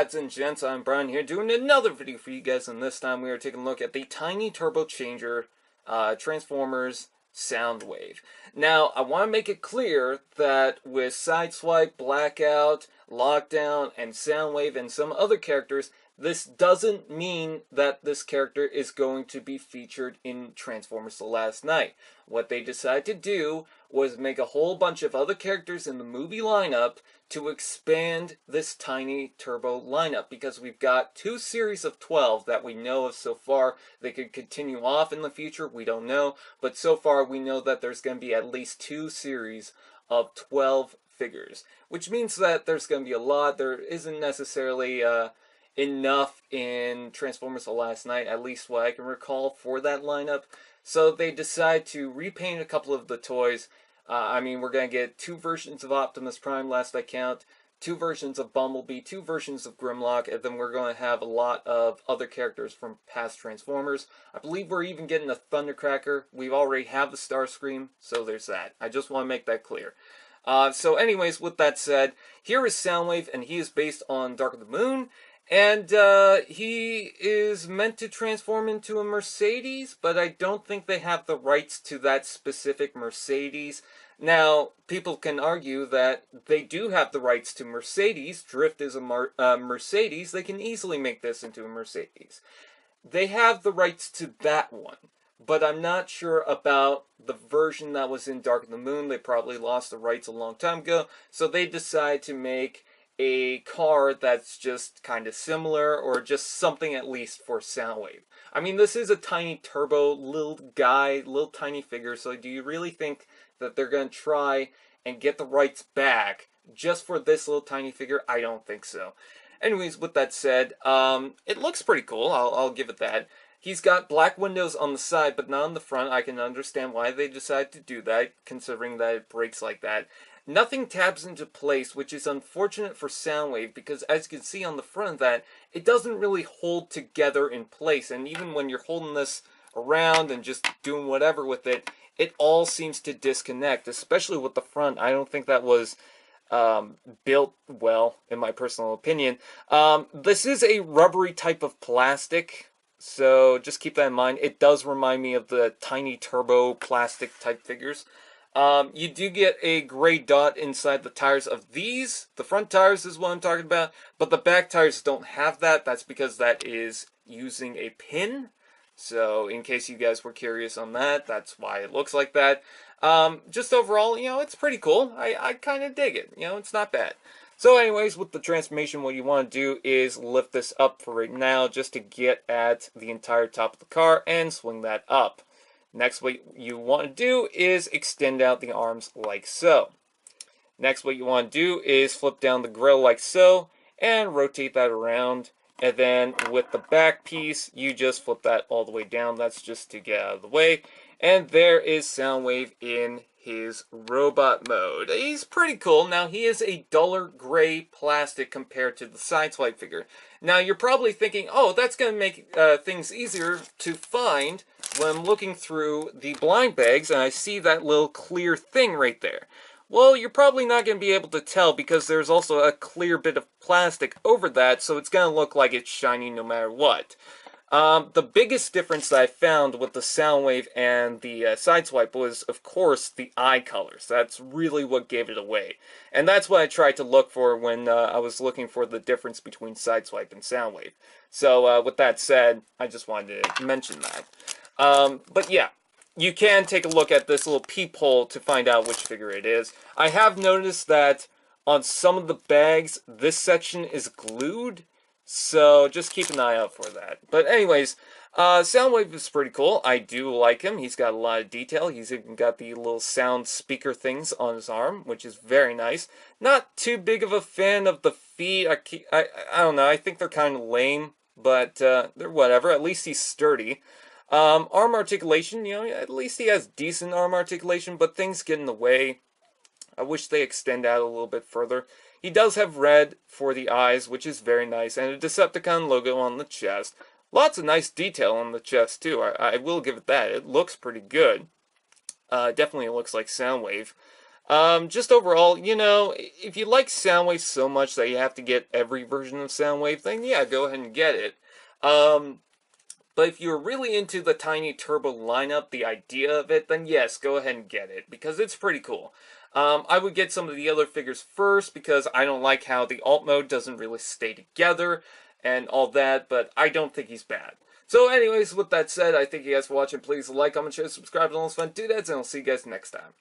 lads and gents, I'm Brian here doing another video for you guys, and this time we are taking a look at the Tiny Turbo Changer Transformers Soundwave. Now, I want to make it clear that with Sideswipe, Blackout, Lockdown, and Soundwave, and some other characters, this doesn't mean that this character is going to be featured in Transformers The Last Knight. What they decided to do was make a whole bunch of other characters in the movie lineup to expand this Tiny Turbo lineup, because we've got 2 series of 12 that we know of so far. They could continue off in the future, we don't know, but so far we know that there's going to be at least 2 series of 12 figures, which means that there's going to be a lot. There isn't necessarily enough in Transformers The Last Knight, at least what I can recall, for that lineup. So they decide to repaint a couple of the toys. We're going to get 2 versions of Optimus Prime, last I count, 2 versions of Bumblebee, 2 versions of Grimlock, and then we're going to have a lot of other characters from past Transformers. I believe we're even getting a Thundercracker. We already have the Starscream, so there's that. I just want to make that clear. So anyways, with that said, here is Soundwave, and he is based on Dark of the Moon. And he is meant to transform into a Mercedes, but I don't think they have the rights to that specific Mercedes. Now, people can argue that they do have the rights to Mercedes. Drift is a Mercedes. They can easily make this into a Mercedes. They have the rights to that one, but I'm not sure about the version that was in Dark of the Moon. They probably lost the rights a long time ago, so they decided to make a car that's just kind of similar, or just something at least for Soundwave. I mean, this is a tiny turbo little guy, little tiny figure, so do you really think that they're going to try and get the rights back just for this little tiny figure? I don't think so. Anyways, with that said, it looks pretty cool, I'll give it that. He's got black windows on the side, but not on the front. I can understand why they decided to do that, considering that it breaks like that. Nothing tabs into place, which is unfortunate for Soundwave, because as you can see on the front of that, it doesn't really hold together in place, and even when you're holding this around and just doing whatever with it, it all seems to disconnect, especially with the front. I don't think that was built well, in my personal opinion. This is a rubbery type of plastic, so just keep that in mind. It does remind me of the tiny turbo plastic type figures. You do get a gray dot inside the tires of these. The front tires is what I'm talking about, but the back tires don't have that. That's because that is using a pin. So in case you guys were curious on that, that's why it looks like that. Just overall, it's pretty cool. I kind of dig it. It's not bad. So anyways, with the transformation, what you want to do is lift this up for right now just to get at the entire top of the car and swing that up. Next, what you want to do is extend out the arms like so. Next, what you want to do is flip down the grill like so and rotate that around. And then with the back piece, you just flip that all the way down. That's just to get out of the way. And there is Soundwave in his robot mode. He's pretty cool. Now, he is a duller gray plastic compared to the Sideswipe figure. Now, you're probably thinking, oh, that's going to make things easier to find when I'm looking through the blind bags and I see that little clear thing right there. Well, you're probably not going to be able to tell because there's also a clear bit of plastic over that, so it's going to look like it's shiny no matter what. The biggest difference that I found with the Soundwave and the Sideswipe was, of course, the eye colors. That's really what gave it away. And that's what I tried to look for when I was looking for the difference between Sideswipe and Soundwave. So, with that said, I just wanted to mention that. But yeah, you can take a look at this little peephole to find out which figure it is. I have noticed that on some of the bags, this section is glued. So just keep an eye out for that. But anyways, Soundwave is pretty cool. I do like him. He's got a lot of detail. He's even got the little sound speaker things on his arm, which is very nice. Not too big of a fan of the feet. I don't know. I think they're kind of lame, but they're whatever. At least he's sturdy. Arm articulation, at least he has decent arm articulation, but things get in the way. I wish they extend out a little bit further. He does have red for the eyes, which is very nice, and a Decepticon logo on the chest. Lots of nice detail on the chest, too. I will give it that. It looks pretty good. Definitely looks like Soundwave. Just overall, you know, if you like Soundwave so much that you have to get every version of Soundwave, then yeah, go ahead and get it. Um, but if you're really into the Tiny Turbo lineup, the idea of it, then yes, go ahead and get it, because it's pretty cool. I would get some of the other figures first, because I don't like how the alt mode doesn't really stay together, and all that, but I don't think he's bad. So anyways, with that said, I thank you guys for watching. Please like, comment, share, subscribe, and all those fun doodads, and I'll see you guys next time.